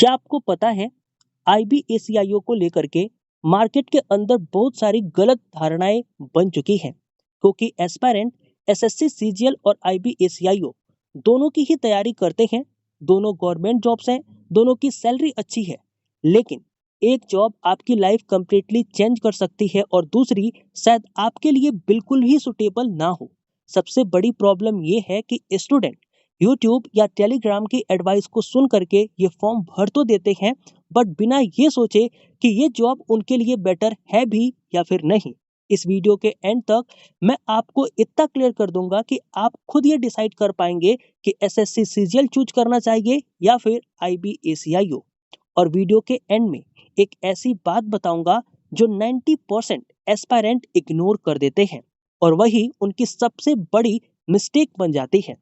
क्या आपको पता है आईबीएसईआईओ को लेकर के मार्केट के अंदर बहुत सारी गलत धारणाएं बन चुकी हैं क्योंकि एस्पायरेंट एसएससी सीजीएल और आईबीएसईआईओ दोनों की ही तैयारी करते हैं। दोनों गवर्नमेंट जॉब्स हैं, दोनों की सैलरी अच्छी है, लेकिन एक जॉब आपकी लाइफ कंप्लीटली चेंज कर सकती है और दूसरी शायद आपके लिए बिल्कुल ही सुटेबल ना हो। सबसे बड़ी प्रॉब्लम ये है कि स्टूडेंट यूट्यूब या टेलीग्राम की एडवाइस को सुन करके ये फॉर्म भर तो देते हैं, बट बिना ये सोचे कि ये जॉब उनके लिए बेटर है भी या फिर नहीं। इस वीडियो के एंड तक मैं आपको इतना क्लियर कर दूंगा कि आप खुद ये डिसाइड कर पाएंगे कि एसएससी सीजीएल चूज करना चाहिए या फिर आईबीएसईआईओ। और वीडियो के एंड में एक ऐसी बात बताऊंगा जो 90% एस्पायरेंट इग्नोर कर देते हैं और वही उनकी सबसे बड़ी मिस्टेक बन जाती है।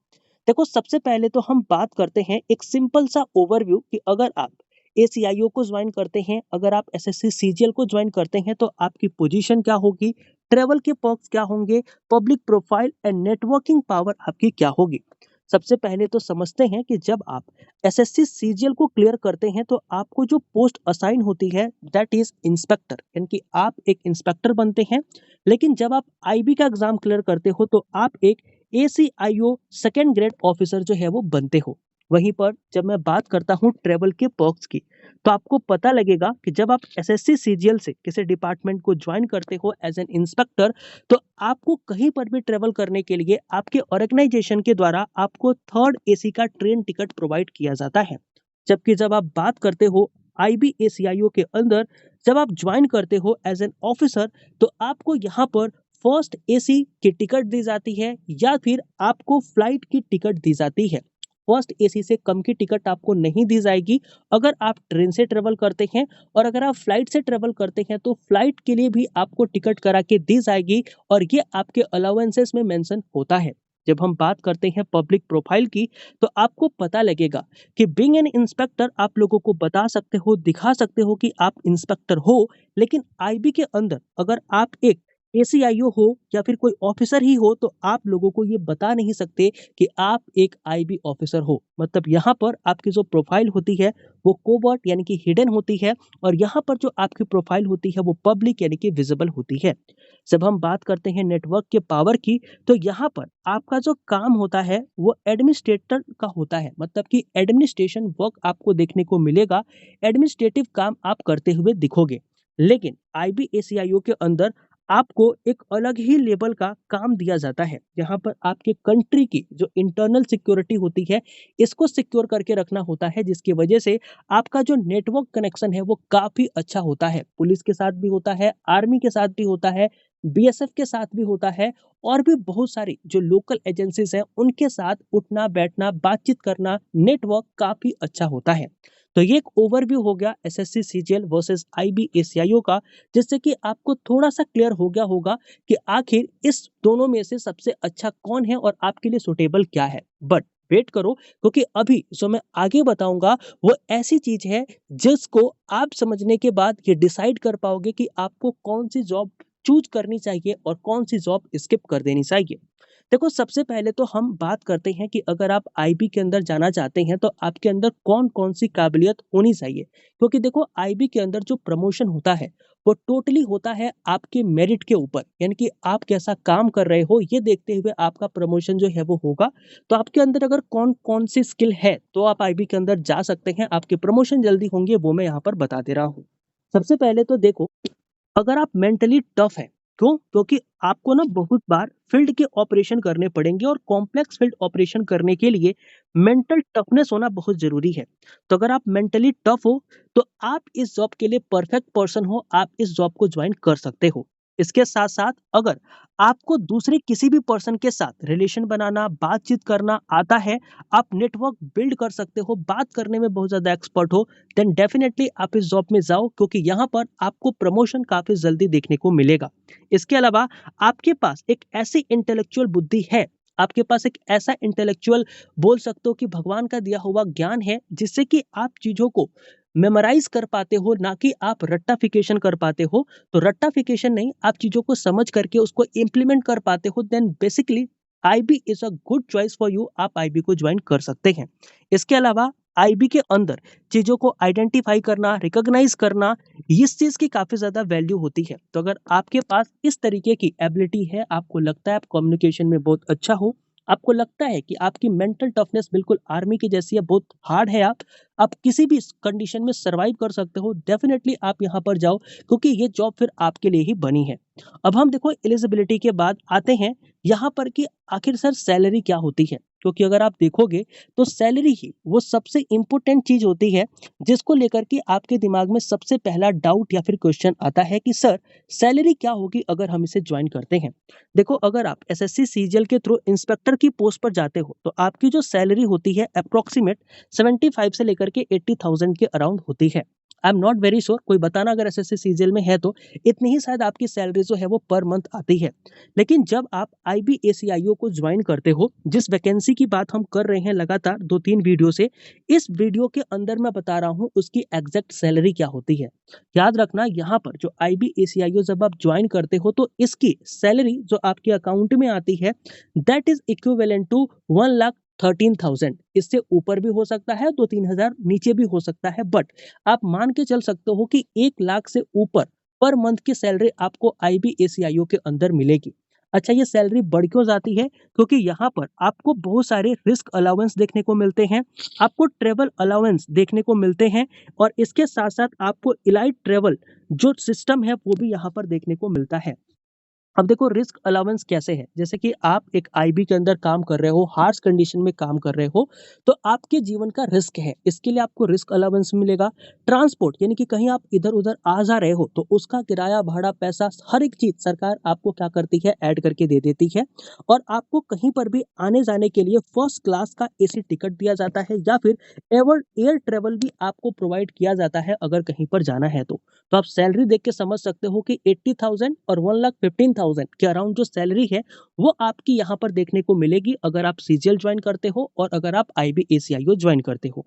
देखो, सबसे पहले तो हम बात करते हैं एक सिंपल सा ओवरव्यू कि अगर आप एसीआईओ को ज्वाइन करते हैं, अगर आप एसएससी सीजीएल को ज्वाइन करते हैं तो आपकी पोजीशन क्या होगी, ट्रेवल के पर्क्स क्या होंगे, public profile and networking power आपकी क्या होगी। सबसे पहले तो समझते हैं कि जब आप एसएससी सीजीएल को क्लियर करते हैं तो आपको जो पोस्ट असाइन होती है दैट इज इंस्पेक्टर, यानी कि आप एक इंस्पेक्टर बनते हैं। लेकिन जब आप आईबी का एग्जाम क्लियर करते हो तो आप एक एसीआईओ सेकेंड ग्रेड ऑफिसर जो है वो बनते हो। वहीं पर जब मैं बात करता हूँ ट्रेवल के पर्क्स की, तो आपको पता लगेगा कि जब आप एसएससी सीजीएल से किसी डिपार्टमेंट को ज्वाइन करते हो एज एन इंस्पेक्टर, तो आपको कहीं पर भी ट्रेवल करने के लिए आपके ऑर्गेनाइजेशन के द्वारा आपको थर्ड एसी का ट्रेन टिकट प्रोवाइड किया जाता है। जबकि जब आप बात करते हो आईबीएसईआईओ के अंदर, जब आप ज्वाइन करते हो एज एन ऑफिसर, तो आपको यहाँ पर फर्स्ट एसी की टिकट दी जाती है या फिर आपको फ्लाइट की टिकट दी जाती है। फर्स्ट एसी से कम की टिकट आपको नहीं दी जाएगी अगर आप ट्रेन से ट्रेवल करते हैं, और अगर आप फ्लाइट से ट्रेवल करते हैं तो फ्लाइट के लिए भी आपको टिकट करा के दी जाएगी और ये आपके अलाउंसेस में मेंशन होता है। जब हम बात करते हैं पब्लिक प्रोफाइल की, तो आपको पता लगेगा कि बीइंग एन इंस्पेक्टर आप लोगों को बता सकते हो, दिखा सकते हो कि आप इंस्पेक्टर हो, लेकिन आईबी के अंदर अगर आप एक एसीआईओ हो या फिर कोई ऑफिसर ही हो तो आप लोगों को ये बता नहीं सकते कि आप एक आईबी ऑफिसर हो। मतलब यहाँ पर आपकी जो प्रोफाइल होती है वो कोवर्ट यानी कि हिडन होती है, और यहाँ पर जो आपकी प्रोफाइल होती है वो पब्लिक यानी कि विजिबल होती है। जब हम बात करते हैं नेटवर्क के पावर की, तो यहाँ पर आपका जो काम होता है वो एडमिनिस्ट्रेटर का होता है, मतलब कि एडमिनिस्ट्रेशन वर्क आपको देखने को मिलेगा, एडमिनिस्ट्रेटिव काम आप करते हुए दिखोगे। लेकिन आईबीएसईआईओ के अंदर आपको एक अलग ही लेवल का काम दिया जाता है, जहां पर आपके कंट्री की जो इंटरनल सिक्योरिटी होती है इसको सिक्योर करके रखना होता है, जिसकी वजह से आपका जो नेटवर्क कनेक्शन है वो काफी अच्छा होता है। पुलिस के साथ भी होता है, आर्मी के साथ भी होता है, बीएसएफ के साथ भी होता है, और भी बहुत सारी जो लोकल एजेंसीज हैं उनके साथ उठना बैठना बातचीत करना, नेटवर्क काफी अच्छा होता है। तो ये एक ओवरव्यू हो गया एसएससी सीजीएल वर्सेस आईबीएसईआईओ का, जिससे कि आपको थोड़ा सा क्लियर हो गया होगा कि आखिर इस दोनों में से सबसे अच्छा कौन है और आपके लिए सुटेबल क्या है। बट वेट करो, क्योंकि अभी जो मैं आगे बताऊंगा वो ऐसी चीज है जिसको आप समझने के बाद ये डिसाइड कर पाओगे कि आपको कौन सी जॉब चूज करनी चाहिए और कौन सी जॉब स्किप कर देनी चाहिए। देखो, सबसे पहले तो हम बात करते हैं कि अगर आप आईबी के अंदर जाना चाहते हैं तो आपके अंदर कौन कौन सी काबिलियत होनी चाहिए, क्योंकि देखो आईबी के अंदर जो प्रमोशन होता है वो टोटली होता है आपके मेरिट के ऊपर, यानी कि आप कैसा काम कर रहे हो ये देखते हुए आपका प्रमोशन जो है वो होगा। तो आपके अंदर अगर कौन कौन सी स्किल है तो आप आईबी के अंदर जा सकते हैं, आपके प्रमोशन जल्दी होंगे, वो मैं यहाँ पर बता दे रहा हूँ। सबसे पहले तो देखो, अगर आप मेंटली टफ है, क्यों, क्योंकि आपको ना बहुत बार फील्ड के ऑपरेशन करने पड़ेंगे और कॉम्प्लेक्स फील्ड ऑपरेशन करने के लिए मेंटल टफनेस होना बहुत जरूरी है। तो अगर आप मेंटली टफ हो तो आप इस जॉब के लिए परफेक्ट पर्सन हो, आप इस जॉब को ज्वाइन कर सकते हो। इसके साथ साथ अगर आपको दूसरे किसी भी पर्सन के साथ रिलेशन बनाना बातचीत करना आता है, आप नेटवर्क बिल्ड कर सकते हो, बात करने में बहुत ज्यादा एक्सपर्ट हो, देन डेफिनेटली आप इस जॉब में जाओ, क्योंकि यहाँ पर आपको प्रमोशन काफी जल्दी देखने को मिलेगा। इसके अलावा आपके पास एक ऐसी इंटेलेक्चुअल बुद्धि है, आपके पास एक ऐसा इंटेलेक्चुअल बोल सकते हो कि भगवान का दिया हुआ ज्ञान है, जिससे कि आप चीजों को मेमोराइज कर पाते हो, ना कि आप रट्टाफिकेशन कर पाते हो। तो रट्टाफिकेशन नहीं, आप चीजों को समझ करके उसको इम्प्लीमेंट कर पाते हो, then basically IB is a good choice for you, आप आईबी को ज्वाइन कर सकते हैं। इसके अलावा आईबी के अंदर चीज़ों को आइडेंटिफाई करना, रिकॉग्नाइज करना, इस चीज़ की काफ़ी ज़्यादा वैल्यू होती है। तो अगर आपके पास इस तरीके की एबिलिटी है, आपको लगता है आप कम्युनिकेशन में बहुत अच्छा हो, आपको लगता है कि आपकी मेंटल टफनेस बिल्कुल आर्मी की जैसी है, बहुत हार्ड है आप किसी भी कंडीशन में सर्वाइव कर सकते हो, डेफिनेटली आप यहाँ पर जाओ, क्योंकि ये जॉब फिर आपके लिए ही बनी है। अब हम देखो एलिजिबिलिटी के बाद आते हैं यहाँ पर कि आखिर सर सैलरी क्या होती है, क्योंकि अगर आप देखोगे तो सैलरी ही वो सबसे इम्पोर्टेंट चीज होती है जिसको लेकर के आपके दिमाग में सबसे पहला डाउट या फिर क्वेश्चन आता है कि सर सैलरी क्या होगी अगर हम इसे ज्वाइन करते हैं। देखो अगर आप एसएससी सीजीएल के थ्रू इंस्पेक्टर की पोस्ट पर जाते हो तो आपकी जो सैलरी होती है अप्रोक्सीमेट 75 से लेकर के 80,000 के अराउंड होती है। I am not very sure, कोई बताना अगर एसएससी सीजीएल में है तो इतनी ही शायद आपकी सैलरी जो है वो पर मंथ आती है। लेकिन जब आप आईबीएसीआईओ को ज्वाइन करते हो, जिस वैकेंसी की बात हम कर रहे हैं लगातार 2-3 वीडियो से, इस वीडियो के अंदर मैं बता रहा हूँ उसकी एग्जैक्ट सैलरी क्या होती है। याद रखना यहाँ पर जो आईबीएसीआईओ जब आप ज्वाइन करते हो तो इसकी सैलरी जो आपके अकाउंट में आती है दैट इज इक्विवेलेंट टू 1,13,000। इससे ऊपर भी हो सकता है, 2-3 हजार नीचे भी हो सकता है, बट आप मान के चल सकते हो कि 1 लाख से ऊपर पर मंथ की सैलरी आपको आईबीएसीआईओ के अंदर मिलेगी। अच्छा, ये सैलरी बढ़ क्यों जाती है? क्योंकि यहाँ पर आपको बहुत सारे रिस्क अलाउंस देखने को मिलते हैं, आपको ट्रेवल अलाउंस देखने को मिलते हैं, और इसके साथ साथ आपको इलाइट ट्रेवल जो सिस्टम है वो भी यहाँ पर देखने को मिलता है। अब देखो रिस्क अलाउंस कैसे है, जैसे कि आप एक आईबी के अंदर काम कर रहे हो, हार्श कंडीशन में काम कर रहे हो, तो आपके जीवन का रिस्क है, इसके लिए आपको रिस्क अलाउंस मिलेगा। ट्रांसपोर्ट यानी कि कहीं आप इधर उधर आ जा रहे हो तो उसका किराया भाड़ा पैसा हर एक चीज सरकार आपको क्या करती है, ऐड करके दे देती है। और आपको कहीं पर भी आने जाने के लिए फर्स्ट क्लास का एसी टिकट दिया जाता है, या फिर एवर एयर ट्रेवल भी आपको प्रोवाइड किया जाता है अगर कहीं पर जाना है तो आप सैलरी देख के समझ सकते हो कि 80,000 और 1,15,000 के अराउंड जो सैलरी है वो आपकी यहाँ पर देखने को मिलेगी अगर आप सीजीएल ज्वाइन करते हो और अगर आप आईबीएसीआईओ ज्वाइन करते हो।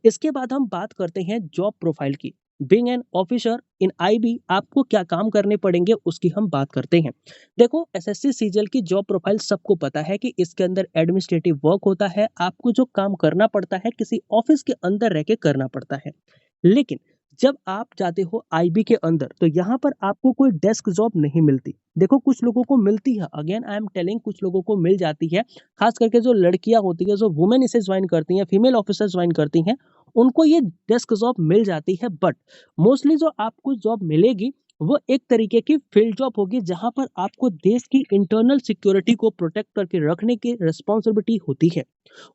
इसके बाद हम बात करते हैं जॉब प्रोफाइल की। Being an officer in IB आपको क्या काम करने पड़ेंगे उसकी हम बात करते हैं। देखो एसएससी सीजीएल की जॉब प्रोफाइल सबको पता है कि इसके अंदर एडमिनिस्ट्रेटिव वर्क होता है, आपको जो काम करना पड़ता है किसी ऑफिस के अंदर रह के करना पड़ता है। लेकिन जब आप जाते हो आईबी के अंदर तो यहाँ पर आपको कोई डेस्क जॉब नहीं मिलती। देखो कुछ लोगों को मिलती है, अगेन आई एम टेलिंग, कुछ लोगों को मिल जाती है, खास करके जो लड़कियां होती है, जो वुमेन इसे ज्वाइन करती हैं, फीमेल ऑफिसर ज्वाइन करती हैं, उनको ये डेस्क जॉब मिल जाती है। बट मोस्टली जो आपको जॉब मिलेगी वो एक तरीके की फील्ड जॉब होगी, जहां पर आपको देश की इंटरनल सिक्योरिटी को प्रोटेक्ट करके रखने की रिस्पॉन्सिबिलिटी होती है।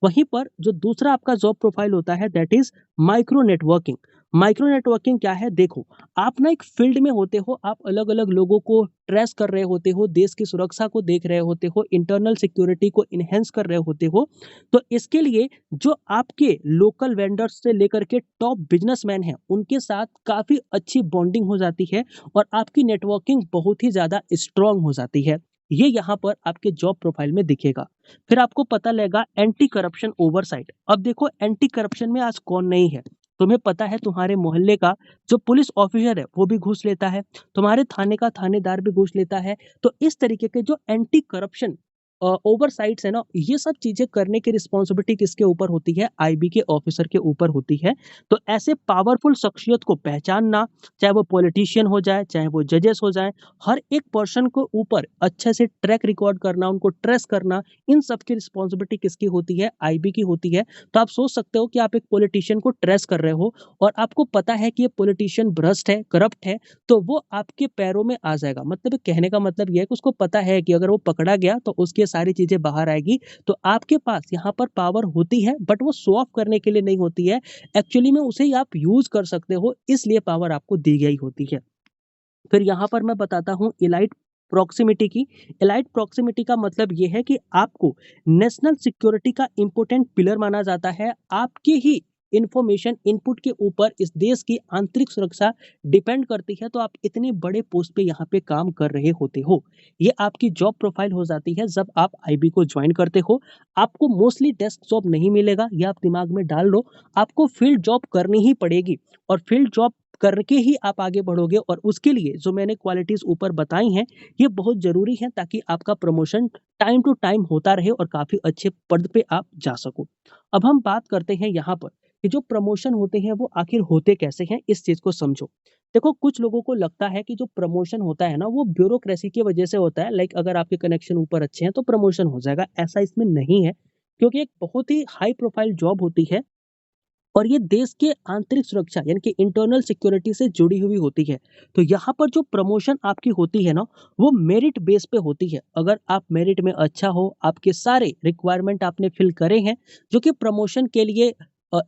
वहीं पर जो दूसरा आपका जॉब प्रोफाइल होता है that is micro networking. Micro networking क्या है? देखो आप ना एक फील्ड में होते हो, आप अलग अलग लोगों को ट्रेस कर रहे होते हो, देश की सुरक्षा को देख रहे होते हो, इंटरनल सिक्योरिटी को इनहेंस कर रहे होते हो। तो इसके लिए जो आपके लोकल वेंडर्स से लेकर के टॉप बिजनेसमैन हैं उनके साथ काफी अच्छी बॉन्डिंग हो जाती है और आपकी नेटवर्किंग बहुत ही ज्यादा स्ट्रांग हो जाती है। ये यहाँ पर आपके जॉब प्रोफाइल में दिखेगा। फिर आपको पता लगेगा एंटी करप्शन ओवरसाइट। अब देखो एंटी करप्शन में आज कौन नहीं है? तुम्हें पता है तुम्हारे मोहल्ले का जो पुलिस ऑफिसर है वो भी घूस लेता है, तुम्हारे थाने का थानेदार भी घूस लेता है। तो इस तरीके के जो एंटी करप्शन ओवरसाइट्स है ना, ये सब चीजें करने की रिस्पॉन्सिबिलिटी किसके ऊपर होती है? आईबी के ऑफिसर के ऊपर होती है। तो ऐसे पावरफुल शख्सियत को पहचानना, चाहे वो पॉलिटिशियन हो जाए, चाहे वो जजेस हो जाए, हर एक पर्सन को ऊपर अच्छे से ट्रैक रिकॉर्ड करना, उनको ट्रेस करना, इन सब की रिस्पॉन्सिबिलिटी किसकी होती है? आईबी की होती है। तो आप सोच सकते हो कि आप एक पॉलिटिशियन को ट्रेस कर रहे हो और आपको पता है कि ये पॉलिटिशियन भ्रष्ट है, करप्ट है, तो वो आपके पैरों में आ जाएगा। मतलब कहने का मतलब ये है कि उसको पता है कि अगर वो पकड़ा गया तो उसकी सारी चीजें बाहर आएगी। तो आपके पास यहाँ पर पावर होती है, बट वो शो ऑफ करने के लिए नहीं होती है, एक्चुअली में उसे आप यूज कर सकते हो, इसलिए पावर आपको दी गई होती है। फिर यहाँ पर मैं बताता हूँ इलाइट प्रॉक्सिमिटी की। इलाइट प्रॉक्सिमिटी का मतलब ये है कि आपको नेशनल सिक्योरिटी का इंपोर्टेंट पिलर माना जाता है। आपके ही इंफॉर्मेशन इनपुट के ऊपर इस देश की आंतरिक सुरक्षा डिपेंड करती है, तो आप इतने बड़े पोस्ट पे यहाँ पे काम कर रहे होते हो। ये आपकी जॉब प्रोफाइल हो जाती है जब आप आईबी को ज्वाइन करते हो। आपको मोस्टली डेस्क जॉब नहीं मिलेगा, ये आप दिमाग में डाल लो। आपको फील्ड जॉब करनी ही पड़ेगी और फील्ड जॉब करके ही आप आगे बढ़ोगे, और उसके लिए जो मैंने क्वालिटीज ऊपर बताई हैं ये बहुत जरूरी है ताकि आपका प्रमोशन टाइम टू टाइम होता रहे और काफी अच्छे पद पे आप जा सको। अब हम बात करते हैं यहाँ पर कि जो प्रमोशन होते हैं वो आखिर होते कैसे हैं, इस चीज़ को समझो। देखो कुछ लोगों को लगता है कि जो प्रमोशन होता है ना वो ब्यूरोक्रेसी की वजह से होता है, लाइक अगर आपके कनेक्शन ऊपर अच्छे हैं तो प्रमोशन हो जाएगा, ऐसा इसमें नहीं है। क्योंकि एक बहुत ही हाई प्रोफाइल जॉब होती है और ये देश के आंतरिक सुरक्षा यानी कि इंटरनल सिक्योरिटी से जुड़ी हुई होती है। तो यहाँ पर जो प्रमोशन आपकी होती है ना, वो मेरिट बेस पे होती है। अगर आप मेरिट में अच्छा हो, आपके सारे रिक्वायरमेंट आपने फिल करे हैं, जो कि प्रमोशन के लिए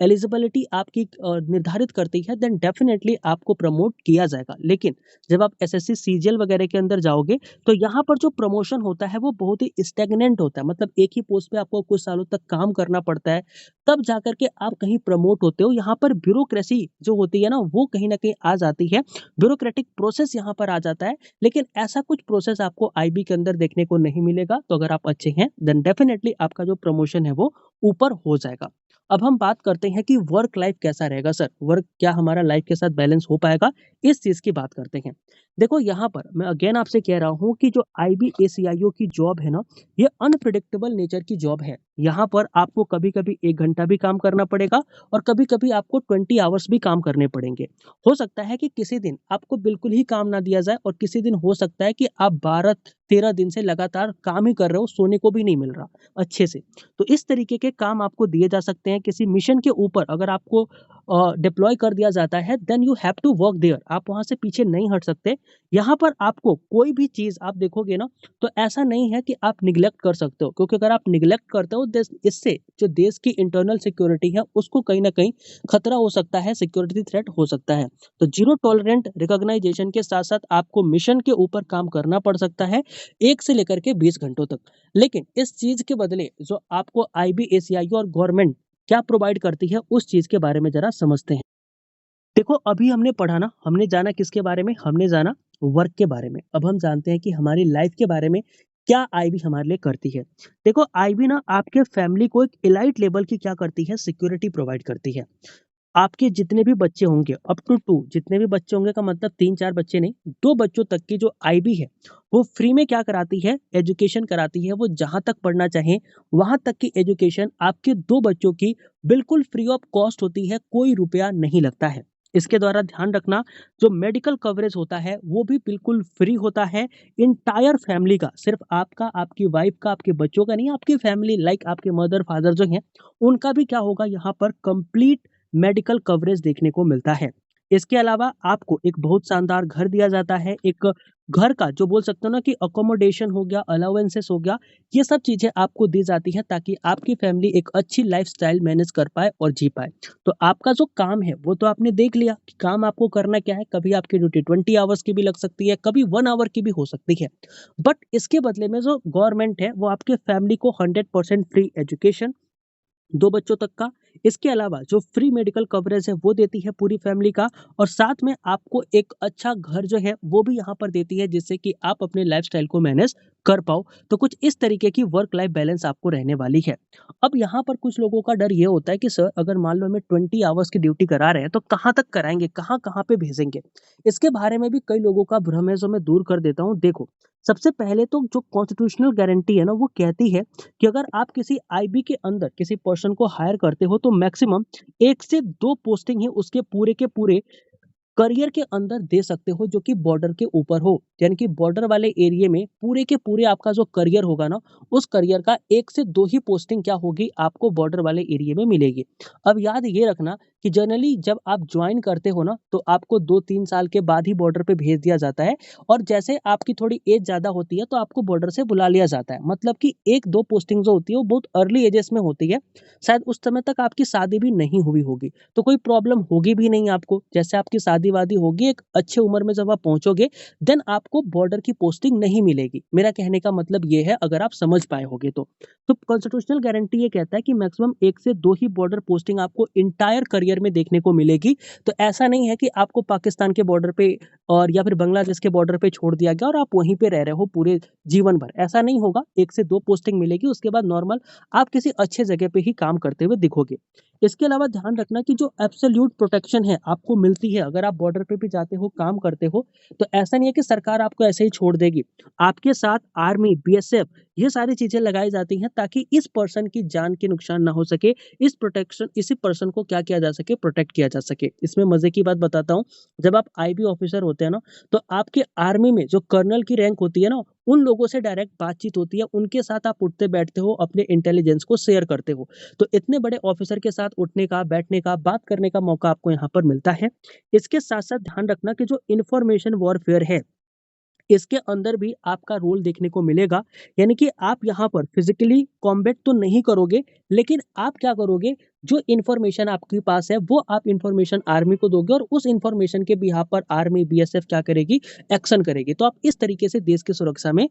एलिजिबिलिटी आपकी निर्धारित करती है, देन डेफिनेटली आपको प्रमोट किया जाएगा। लेकिन जब आप एसएससी सीजीएल वगैरह के अंदर जाओगे, तो यहाँ पर जो प्रमोशन होता है वो बहुत ही स्टैग्नेंट होता है। मतलब एक ही पोस्ट पे आपको कुछ सालों तक काम करना पड़ता है, तब जाकर के आप कहीं प्रमोट होते हो। यहाँ पर ब्यूरोक्रेसी जो होती है ना वो कहीं न कहीं आ जाती है, ब्यूरोक्रेटिक प्रोसेस यहाँ पर आ जाता है, लेकिन ऐसा कुछ प्रोसेस आपको आईबी के अंदर देखने को नहीं मिलेगा। तो अगर आप अच्छे हैं, देन डेफिनिटली आपका जो प्रमोशन है वो ऊपर हो जाएगा। अब हम बात करते हैं कि वर्क लाइफ कैसा रहेगा सर? वर्क क्या हमारा लाइफ के साथ बैलेंस हो पाएगा? इस चीज़ की बात करते हैं। देखो यहाँ पर मैं अगेन आपसे कह रहा हूँ कि जो आईबी एसीआईओ की जॉब है ना, ये अनप्रेडिक्टेबल नेचर की जॉब है। यहाँ पर आपको कभी-कभी 1 घंटा भी काम करना पड़ेगा और कभी-कभी आपको 20 आवर्स भी काम करने पड़ेंगे। हो सकता है कि किसी दिन आपको बिल्कुल ही काम ना दिया जाए और किसी दिन हो सकता है कि आप 12-13 दिन से लगातार काम ही कर रहे हो, सोने को भी नहीं मिल रहा अच्छे से। तो इस तरीके के काम आपको दिए जा सकते हैं। किसी मिशन के ऊपर अगर आपको डिप्लॉय कर दिया जाता है, then you have to work there. आप वहाँ से पीछे नहीं हट सकते। यहाँ पर आपको कोई भी चीज़ आप देखोगे ना, तो ऐसा नहीं है कि आप निग्लेक्ट कर सकते हो, क्योंकि अगर आप निग्लेक्ट करते हो इससे जो देश की इंटरनल सिक्योरिटी है उसको कहीं ना कहीं खतरा हो सकता है, सिक्योरिटी थ्रेट हो सकता है। तो जीरो टॉलरेंट रिकॉग्नाइजेशन के साथ साथ आपको मिशन के ऊपर काम करना पड़ सकता है 1 से लेकर के 20 घंटों तक। लेकिन इस चीज के बदले जो आपको आईबीएसईआईओ और गवर्नमेंट क्या प्रोवाइड करती है उस चीज के बारे में जरा समझते हैं। देखो अभी हमने पढ़ा ना, हमने जाना किसके बारे में, हमने जाना वर्क के बारे में। अब हम जानते हैं कि हमारी लाइफ के बारे में क्या आईबी हमारे लिए करती है। देखो आईबी ना आपके फैमिली को एक इलाइट लेवल की क्या करती है, सिक्योरिटी प्रोवाइड करती है। आपके जितने भी बच्चे होंगे अप टू 2, जितने भी बच्चे होंगे का मतलब 3-4 बच्चे नहीं, 2 बच्चों तक की जो आईबी है, वो फ्री में क्या कराती है, एजुकेशन कराती है। वो जहाँ तक पढ़ना चाहें, वहाँ तक की एजुकेशन आपके 2 बच्चों की बिल्कुल फ्री ऑफ कॉस्ट होती है, कोई रुपया नहीं लगता है। इसके द्वारा ध्यान रखना, जो मेडिकल कवरेज होता है, वो भी बिल्कुल फ्री होता है, एंटायर फैमिली का, सिर्फ आपका, आपकी वाइफ का, आपके बच्चों का नहीं, आपकी फैमिली लाइक आपके मदर, फादर जो हैं, उनका भी क्या होगा यहाँ पर कंप्लीट मेडिकल कवरेज देखने को मिलता है। इसके अलावा आपको एक बहुत शानदार घर दिया जाता है। एक घर का जो बोल सकते हो ना कि अकोमोडेशन हो गया, अलाउंसेस हो गया, ये सब चीज़ें आपको दी जाती हैं ताकि आपकी फैमिली एक अच्छी लाइफ़स्टाइल मैनेज कर पाए और जी पाए। तो आपका जो काम है वो तो आपने देख लिया कि काम आपको करना क्या है। कभी आपकी ड्यूटी 20 आवर्स की भी लग सकती है, कभी 1 आवर की भी हो सकती है। बट इसके बदले में जो गवर्नमेंट है वो आपके फैमिली को 100% फ्री एजुकेशन, 2 बच्चों तक का, इसके अलावा जो फ्री मेडिकल कवरेज है वो देती है पूरी फैमिली का, और साथ में आपको एक अच्छा घर जो है वो भी यहाँ पर देती है, जिससे कि आप अपने लाइफस्टाइल को मैनेज कर पाओ। तो कुछ इस तरीके की वर्क लाइफ बैलेंस आपको रहने वाली है। अब यहाँ पर कुछ लोगों का डर ये होता है कि सर अगर मान लो हमें 20 आवर्स की ड्यूटी करा रहे हैं तो कहाँ तक कराएंगे, कहाँ-कहाँ पे भेजेंगे? इसके बारे में भी कई लोगों का भ्रम है जो मैं दूर कर देता हूँ। देखो, सबसे पहले तो जो कॉन्स्टिट्यूशनल गारंटी है ना वो कहती है कि अगर आप किसी आईबी के अंदर किसी पर्सन को हायर करते हो तो मैक्सिमम 1 से 2 पोस्टिंग ही उसके पूरे के पूरे करियर के अंदर दे सकते हो, जो कि बॉर्डर के ऊपर हो। यानी कि बॉर्डर वाले एरिया में पूरे के पूरे आपका जो करियर होगा ना, उस करियर का 1 से 2 ही पोस्टिंग क्या होगी, आपको बॉर्डर वाले एरिया में मिलेगी। अब याद ये रखना कि जनरली जब आप जॉइन करते हो ना, तो आपको 2-3 साल के बाद ही बॉर्डर पे भेज दिया जाता है, और जैसे आपकी थोड़ी एज ज़्यादा होती है तो आपको बॉर्डर से बुला लिया जाता है। मतलब कि 1-2 पोस्टिंग जो होती है वो बहुत अर्ली एजेस में होती है। शायद उस समय तक आपकी शादी भी नहीं हुई होगी। तो कोई प्रॉब्लम होगी भी नहीं आपको। जैसे आपकी शादी-वादी होगी एक अच्छे उम्र में जब आप पहुँचोगे, देन आपको बॉर्डर की पोस्टिंग नहीं मिलेगी। मेरा कहने का मतलब ये है, अगर आप समझ पाए होगे तो। तो कॉन्स्टिट्यूशनल गारंटी ये कहता है कि मैक्सिमम 1 से 2 ही बॉर्डर पोस्टिंग आपको एंटायर करियर में देखने को मिलेगी। तो ऐसा नहीं है कि आपको पाकिस्तान के बॉर्डर पे और या फिर बांग्लादेश के बॉर्डर पे छोड़ दिया गया और आप वहीं पे रह रहे हो पूरे जीवन भर। ऐसा नहीं होगा, 1 से 2 पोस्टिंग मिलेगी, उसके बाद नॉर्मल आप किसी अच्छे जगह पे ही काम करते हुए दिखोगे। इसके अलावा ध्यान रखना कि जो एब्सोल्यूट प्रोटेक्शन है आपको मिलती है अगर आप बॉर्डर पे भी जाते हो, काम करते हो, तो ऐसा नहीं है कि सरकार आपको ऐसे ही छोड़ देगी। आपके साथ आर्मी, बीएसएफ ये सारी चीज़ें लगाई जाती हैं ताकि इस पर्सन की जान के नुकसान ना हो सके, इसी पर्सन को क्या किया जा सके, प्रोटेक्ट किया जा सके। इसमें मज़े की बात बताता हूँ, जब आप आईबी ऑफिसर होते हैं ना, तो आपके आर्मी में जो कर्नल की रैंक होती है ना, उन लोगों से डायरेक्ट बातचीत होती है, उनके साथ आप उठते-बैठते हो, अपने इंटेलिजेंस को शेयर करते हो। तो इतने बड़े ऑफिसर के साथ उठने का, बैठने का, बात करने का मौका आपको यहाँ पर मिलता है। इसके साथ-साथ ध्यान रखना कि जो इन्फॉर्मेशन वॉरफेयर है, इसके अंदर भी आपका रोल देखने को मिलेगा। यानी कि आप यहाँ पर फिजिकली कॉम्बैट तो नहीं करोगे, लेकिन आप क्या करोगे, जो इन्फॉर्मेशन आपके पास है वो आप इन्फॉर्मेशन आर्मी को दोगे और उस इन्फॉर्मेशन के बिहाफ पर आर्मी बीएसएफ क्या करेगी, एक्शन करेगी। तो आप इस तरीके से देश की सुरक्षा में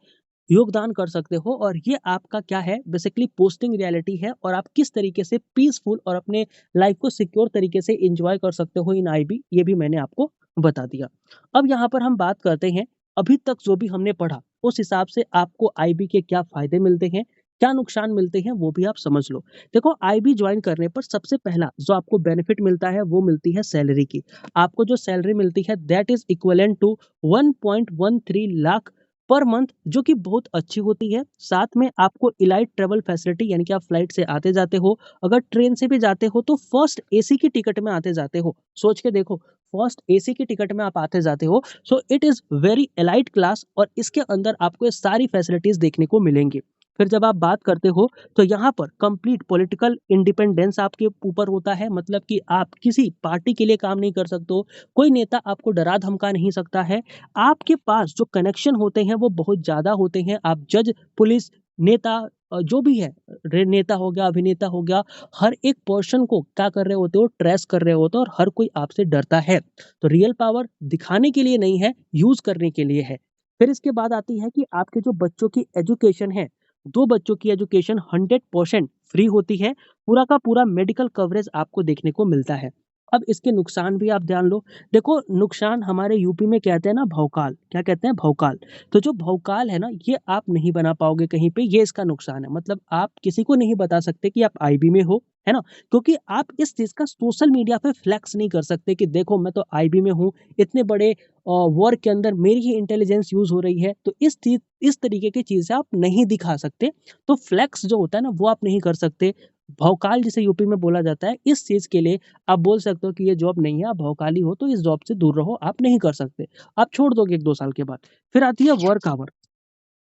योगदान कर सकते हो और ये आपका क्या है, बेसिकली पोस्टिंग रियलिटी है और आप किस तरीके से पीसफुल और अपने लाइफ को सिक्योर तरीके से एंजॉय कर सकते हो इन आईबी, ये भी मैंने आपको बता दिया। अब यहाँ पर हम बात करते हैं, अभी तक जो भी हमने पढ़ा उस हिसाब से आपको आईबी के क्या फायदे मिलते हैं, क्या नुकसान मिलते हैं, वो भी आप समझ लो। देखो, आईबी ज्वाइन करने पर सबसे पहला जो आपको बेनिफिट मिलता है वो मिलती है सैलरी की। आपको जो सैलरी मिलती है that is equivalent to 1.13 lakh per month, जो कि बहुत अच्छी होती है। साथ में आपको इलाइट ट्रेवल फैसिलिटी, यानी कि आप फ्लाइट से आते जाते हो, अगर ट्रेन से भी जाते हो तो फर्स्ट एसी की टिकट में आते जाते हो। सोच के देखो, फर्स्ट एसी की टिकट में आप आते जाते हो, so it is very elite class और इसके अंदर आपको ये सारी फैसिलिटीज देखने को मिलेंगी। फिर जब आप बात करते हो तो यहाँ पर कंप्लीट पॉलिटिकल इंडिपेंडेंस आपके ऊपर होता है, मतलब कि आप किसी पार्टी के लिए काम नहीं कर सकते हो, कोई नेता आपको डरा धमका नहीं सकता है। आपके पास जो कनेक्शन होते हैं वो बहुत ज़्यादा होते हैं। आप जज, पुलिस, नेता, जो भी है, नेता हो गया, अभिनेता हो गया, हर एक पर्सन को क्या कर रहे होते हो, ट्रेस कर रहे होते हो और हर कोई आपसे डरता है। तो रियल पावर दिखाने के लिए नहीं है, यूज करने के लिए है। फिर इसके बाद आती है कि आपके जो बच्चों की एजुकेशन है, दो बच्चों की एजुकेशन 100% फ्री होती है। पूरा का पूरा मेडिकल कवरेज आपको देखने को मिलता है। अब इसके नुकसान भी आप ध्यान लो। देखो, नुकसान हमारे यूपी में कहते हैं ना भौकाल, क्या कहते हैं, भौकाल। तो जो भौकाल है ना, ये आप नहीं बना पाओगे कहीं पे, ये इसका नुकसान है। मतलब आप किसी को नहीं बता सकते कि आप आईबी में हो, है ना, क्योंकि आप इस चीज का सोशल मीडिया पे फ्लैक्स नहीं कर सकते कि देखो मैं तो आईबी में हूँ, इतने बड़े वॉर के अंदर मेरी ही इंटेलिजेंस यूज हो रही है। तो इस तरीके की चीज आप नहीं दिखा सकते। तो फ्लैक्स जो होता है ना, वो आप नहीं कर सकते। भौकाल जिसे यूपी में बोला जाता है, इस चीज के लिए आप बोल सकते हो कि ये जॉब नहीं है, आप भौकाली हो तो इस जॉब से दूर रहो, आप नहीं कर सकते, आप छोड़ दोगे 1-2 साल के बाद। फिर आती है वर्क आवर।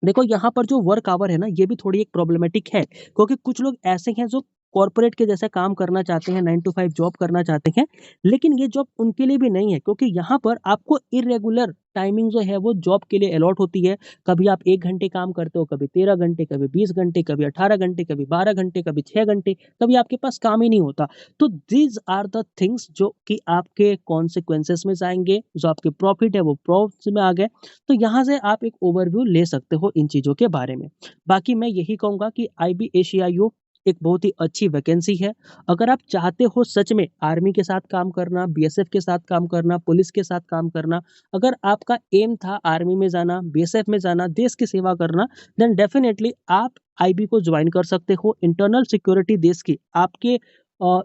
देखो, यहाँ पर जो वर्क आवर है ना, ये भी थोड़ी एक प्रॉब्लमेटिक है, क्योंकि कुछ लोग ऐसे हैं जो कॉर्पोरेट के जैसा काम करना चाहते हैं, 9 to 5 जॉब करना चाहते हैं, लेकिन ये जॉब उनके लिए भी नहीं है, क्योंकि यहाँ पर आपको इरेगुलर टाइमिंग जो है वो जॉब के लिए अलॉट होती है। कभी आप 1 घंटे काम करते हो, कभी 13 घंटे, कभी 20 घंटे, कभी 18 घंटे, कभी 12 घंटे, कभी 6 घंटे, कभी आपके पास काम ही नहीं होता। तो दीज आर द थिंग्स जो कि आपके कॉन्सिक्वेंसेस में जाएंगे, जो आपके प्रॉफिट है वो प्रॉफिट में आ गए। तो यहाँ से आप एक ओवरव्यू ले सकते हो इन चीज़ों के बारे में। बाकी मैं यही कहूँगा कि आईबी एशियाईओ एक बहुत ही अच्छी वैकेंसी है। अगर आप चाहते हो सच में आर्मी के साथ काम करना, बीएसएफ के साथ काम करना, पुलिस के साथ काम करना, अगर आपका एम था आर्मी में जाना, बीएसएफ में जाना, देश की सेवा करना, देन डेफिनेटली आप आईबी को ज्वाइन कर सकते हो। इंटरनल सिक्योरिटी देश की आपके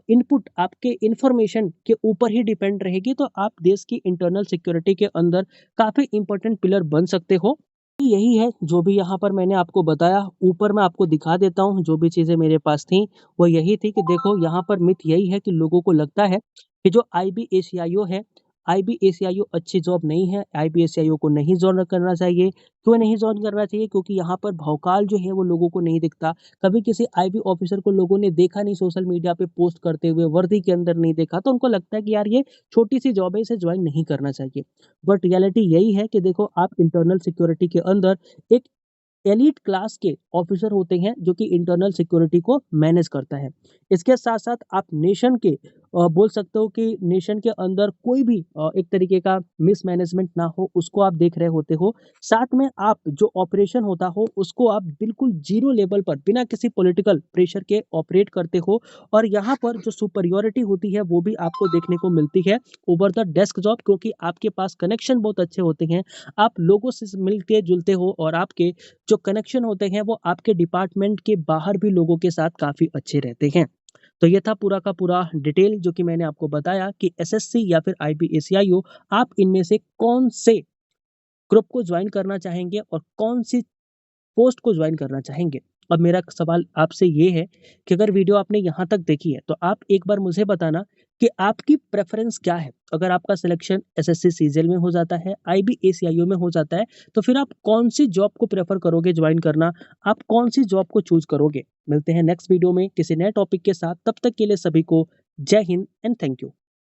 इनपुट, आपके इंफॉर्मेशन के ऊपर ही डिपेंड रहेगी, तो आप देश की इंटरनल सिक्योरिटी के अंदर काफ़ी इंपॉर्टेंट पिलर बन सकते हो। यही है जो भी यहाँ पर मैंने आपको बताया। ऊपर मैं आपको दिखा देता हूँ जो भी चीज़ें मेरे पास थी, वो यही थी कि देखो, यहाँ पर मिथ यही है कि लोगों को लगता है कि जो आईबी एशियाईओ है, आईबी एशियाईओ अच्छी जॉब नहीं है, आईबी एशियाईओ को नहीं जॉइन करना चाहिए। क्यों नहीं जॉइन करना चाहिए? क्योंकि यहाँ पर भौकाल जो है वो लोगों को नहीं दिखता। कभी किसी आईबी ऑफिसर को लोगों ने देखा नहीं सोशल मीडिया पे पोस्ट करते हुए, वर्दी के अंदर नहीं देखा, तो उनको लगता है कि यार ये छोटी सी जॉब है, इसे ज्वाइन नहीं करना चाहिए। बट रियलिटी यही है कि देखो, आप इंटरनल सिक्योरिटी के अंदर एक एलीट क्लास के ऑफिसर होते हैं जो कि इंटरनल सिक्योरिटी को मैनेज करता है। इसके साथ साथ आप नेशन के बोल सकते हो कि नेशन के अंदर कोई भी एक तरीके का मिसमैनेजमेंट ना हो, उसको आप देख रहे होते हो। साथ में आप जो ऑपरेशन होता हो उसको आप बिल्कुल जीरो लेवल पर बिना किसी पॉलिटिकल प्रेशर के ऑपरेट करते हो। और यहाँ पर जो सुपरियोरिटी होती है वो भी आपको देखने को मिलती है ओवर द डेस्क जॉब, क्योंकि आपके पास कनेक्शन बहुत अच्छे होते हैं, आप लोगों से मिलते जुलते हो और आपके जो कनेक्शन होते हैं वो आपके डिपार्टमेंट के बाहर भी लोगों के साथ काफ़ी अच्छे रहते हैं। तो ये था पूरा का पूरा डिटेल जो कि मैंने आपको बताया कि एसएससी या फिर आईबीएसईआईओ, आप इनमें से कौन से ग्रुप को ज्वाइन करना चाहेंगे और कौन सी पोस्ट को ज्वाइन करना चाहेंगे। अब मेरा सवाल आपसे ये है कि अगर वीडियो आपने यहाँ तक देखी है तो आप एक बार मुझे बताना कि आपकी प्रेफरेंस क्या है। अगर आपका सिलेक्शन एसएससी सीजीएल में हो जाता है, आईबीएसईआईओ में हो जाता है, तो फिर आप कौन सी जॉब को प्रेफर करोगे ज्वाइन करना, आप कौन सी जॉब को चूज करोगे। मिलते हैं नेक्स्ट वीडियो में किसी नए टॉपिक के साथ, तब तक के लिए सभी को जय हिंद एंड थैंक यू।